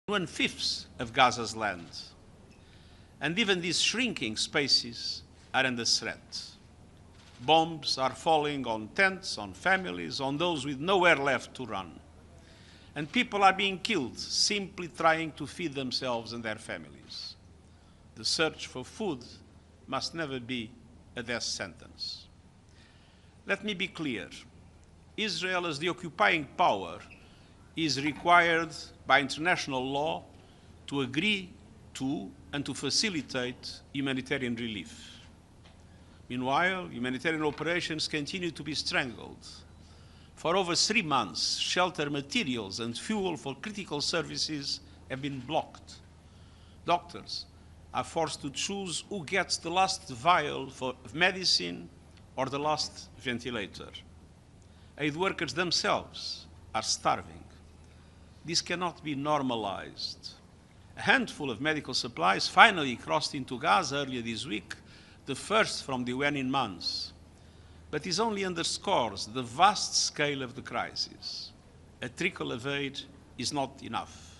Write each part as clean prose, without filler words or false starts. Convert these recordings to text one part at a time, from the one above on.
1/5 of Gaza's land. And even these shrinking spaces are under threat. Bombs are falling on tents, on families, on those with nowhere left to run. And people are being killed simply trying to feed themselves and their families. The search for food must never be a death sentence. Let me be clear. Israel, as the occupying power, is required by international law to agree to and to facilitate humanitarian relief. Meanwhile, humanitarian operations continue to be strangled. For over 3 months, shelter materials and fuel for critical services have been blocked. Doctors are forced to choose who gets the last vial of medicine or the last ventilator. Aid workers themselves are starving. This cannot be normalized. A handful of medical supplies finally crossed into Gaza earlier this week, the first from the UN in months. But this only underscores the vast scale of the crisis. A trickle of aid is not enough.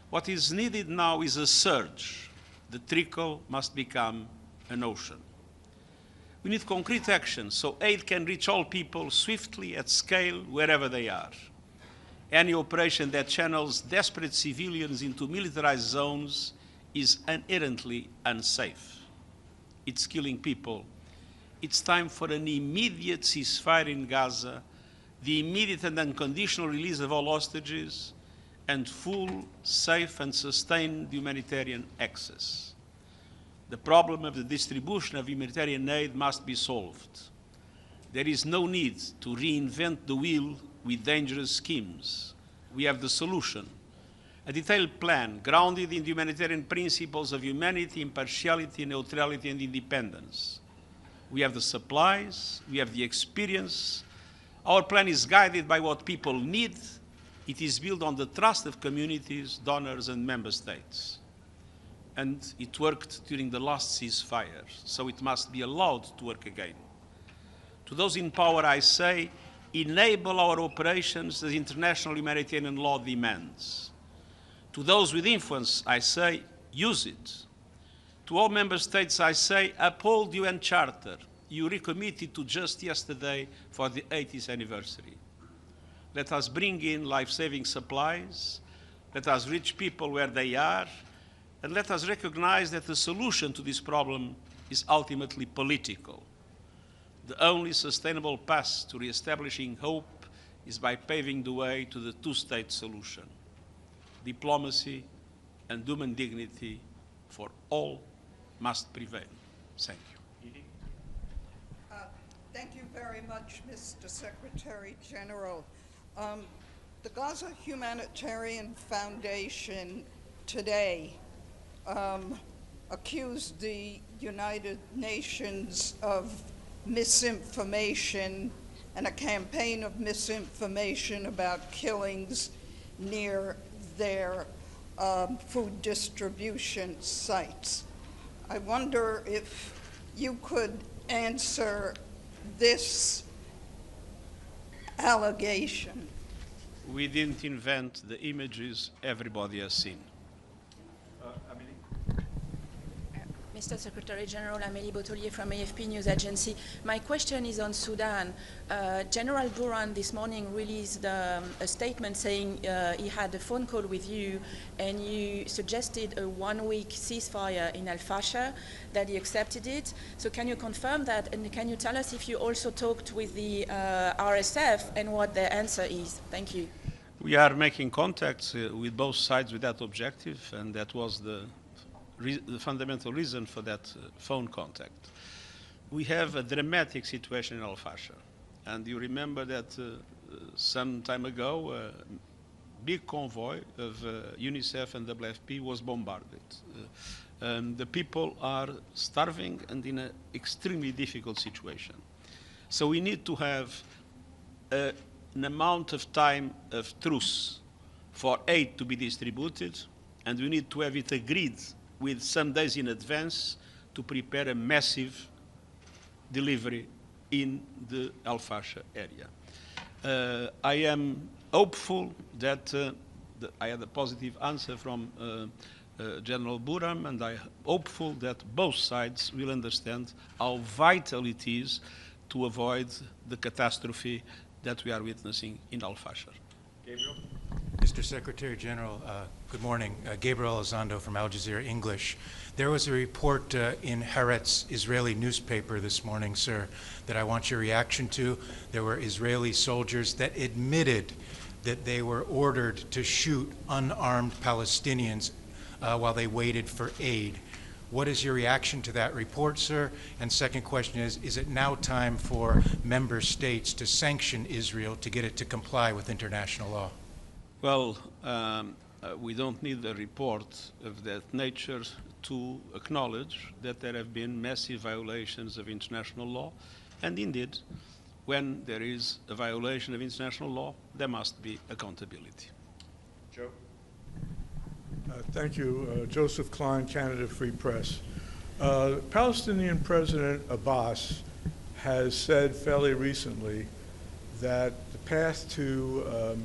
What is needed now is a surge. The trickle must become an ocean. We need concrete action so aid can reach all people swiftly, at scale, wherever they are. Any operation that channels desperate civilians into militarized zones is inherently unsafe. It's killing people. It's time for an immediate ceasefire in Gaza, the immediate and unconditional release of all hostages, and full, safe, and sustained humanitarian access. The problem of the distribution of humanitarian aid must be solved. There is no need to reinvent the wheel with dangerous schemes. We have the solution. A detailed plan grounded in the humanitarian principles of humanity, impartiality, neutrality, and independence. We have the supplies, we have the experience. Our plan is guided by what people need. It is built on the trust of communities, donors, and member states. And it worked during the last ceasefire, so it must be allowed to work again. To those in power, I say, enable our operations as international humanitarian law demands. To those with influence, I say, use it. To all member states, I say, uphold the UN Charter you recommitted to just yesterday for the 80th anniversary. Let us bring in life-saving supplies. Let us reach people where they are. And let us recognize that the solution to this problem is ultimately political. The only sustainable path to reestablishing hope is by paving the way to the two-state solution. Diplomacy and human dignity for all must prevail. Thank you. Thank you very much, Mr. Secretary-General. The Gaza Humanitarian Foundation today accused the United Nations of misinformation and a campaign of misinformation about killings near their food distribution sites. I wonder if you could answer this allegation. We didn't invent the images everybody has seen. Mr. Secretary-General, Amélie Bottelier from AFP News Agency. My question is on Sudan. General Burhan this morning released a statement saying he had a phone call with you and you suggested a one-week ceasefire in Al-Fasher, that he accepted it. So can you confirm that, and can you tell us if you also talked with the RSF and what their answer is? Thank you. We are making contacts with both sides with that objective, and that was the fundamental reason for that phone contact. We have a dramatic situation in Al-Fasher, and you remember that some time ago a big convoy of UNICEF and WFP was bombarded. The people are starving and in an extremely difficult situation. So we need to have an amount of time of truce for aid to be distributed, and we need to have it agreed with some days in advance to prepare a massive delivery in the Al-Fasher area. I am hopeful that I had a positive answer from General Burham, and I'm hopeful that both sides will understand how vital it is to avoid the catastrophe that we are witnessing in Al-Fashir. Gabriel? Mr. Secretary-General, good morning. Gabriel Elizondo from Al Jazeera English. There was a report in Haaretz Israeli newspaper this morning, sir, that I want your reaction to. There were Israeli soldiers that admitted that they were ordered to shoot unarmed Palestinians while they waited for aid. What is your reaction to that report, sir? And second question is it now time for member states to sanction Israel to get it to comply with international law? Well, we don't need a report of that nature to acknowledge that there have been massive violations of international law, and indeed, when there is a violation of international law, there must be accountability. Joe? Thank you. Joseph Klein, Canada Free Press. Palestinian President Abbas has said fairly recently that the path to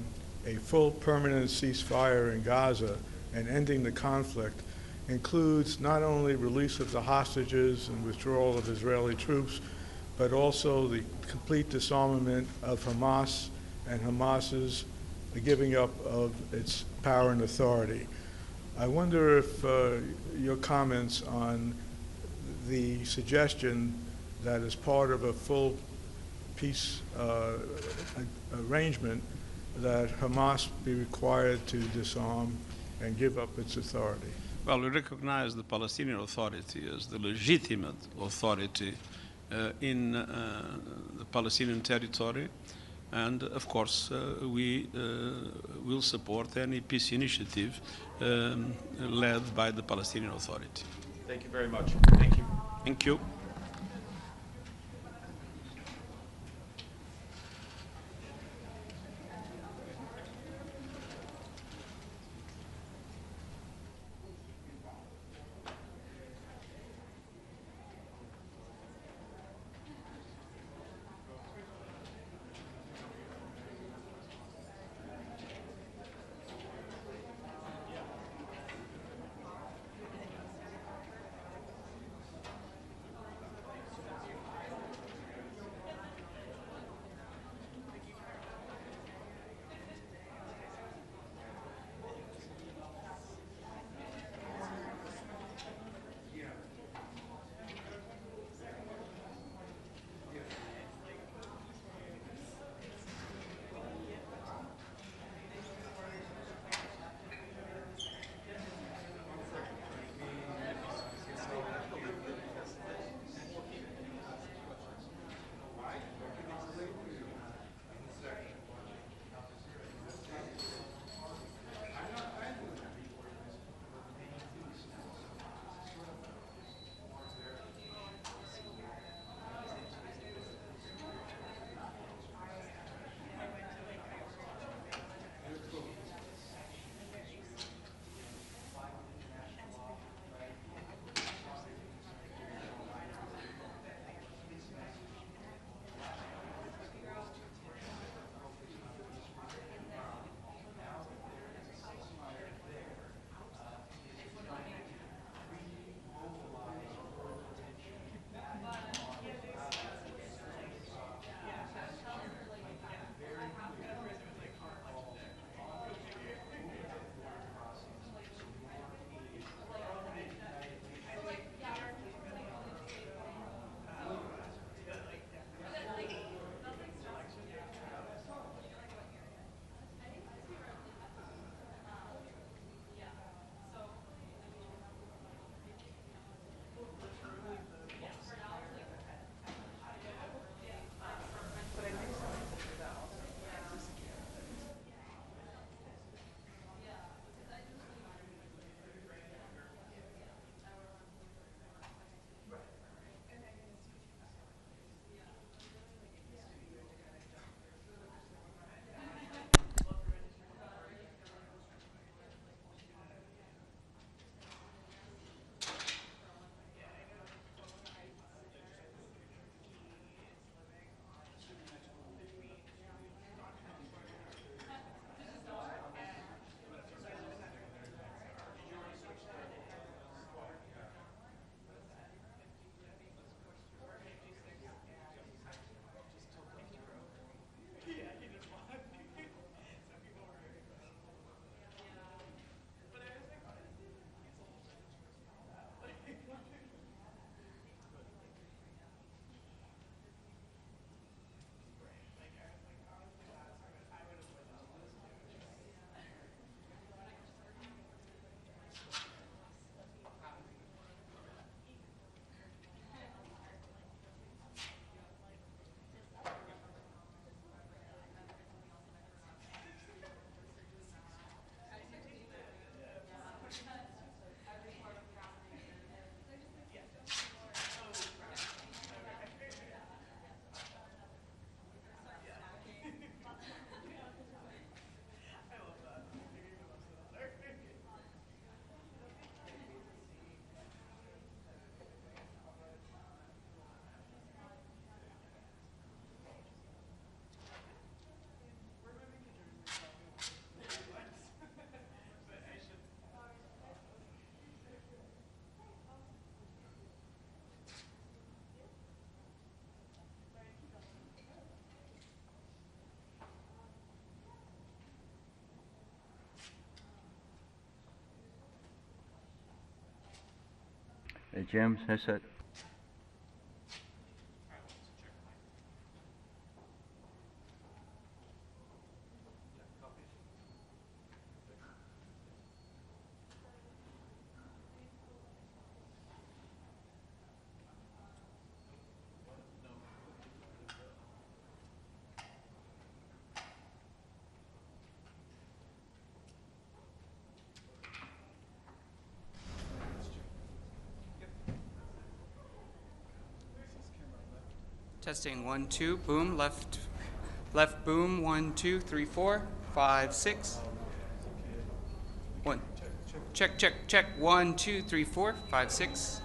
a full permanent ceasefire in Gaza and ending the conflict includes not only release of the hostages and withdrawal of Israeli troops, but also the complete disarmament of Hamas and Hamas's giving up of its power and authority. I wonder if your comments on the suggestion that as part of a full peace arrangement that Hamas be required to disarm and give up its authority. Well, we recognize the Palestinian Authority as the legitimate authority in the Palestinian territory, and of course we will support any peace initiative led by the Palestinian Authority. Thank you very much. Thank you. Thank you. James, headset. Testing 1, 2, boom, left, left, boom, 1, 2, 3, 4, 5, 6. 1, check, check, check, 1, 2, 3, 4, 5, 6.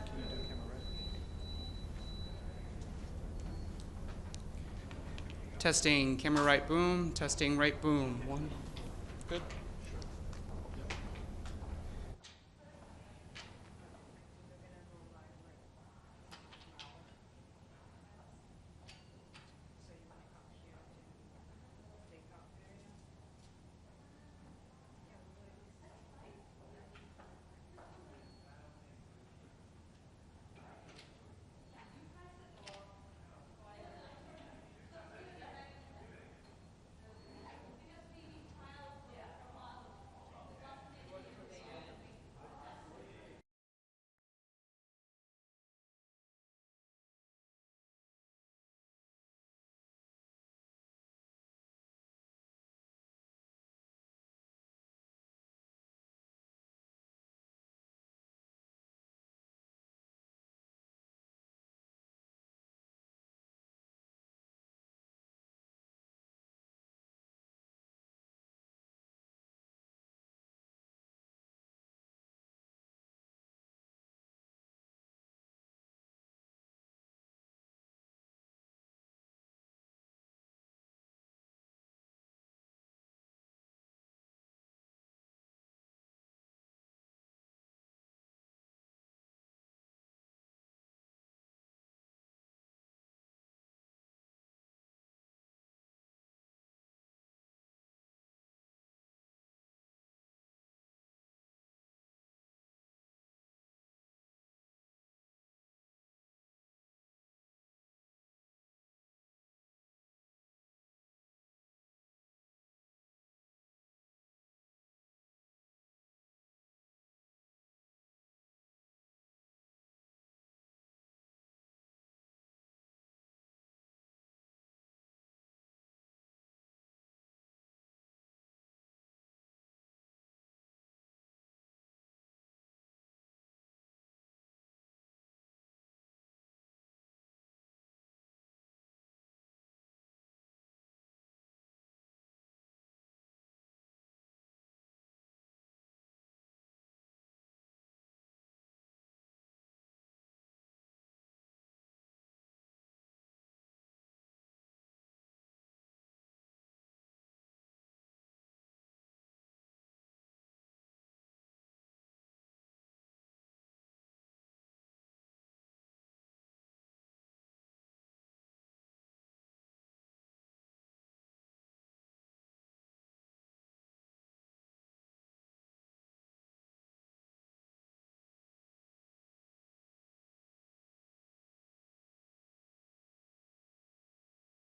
Testing camera right, boom, testing right, boom. 1, good.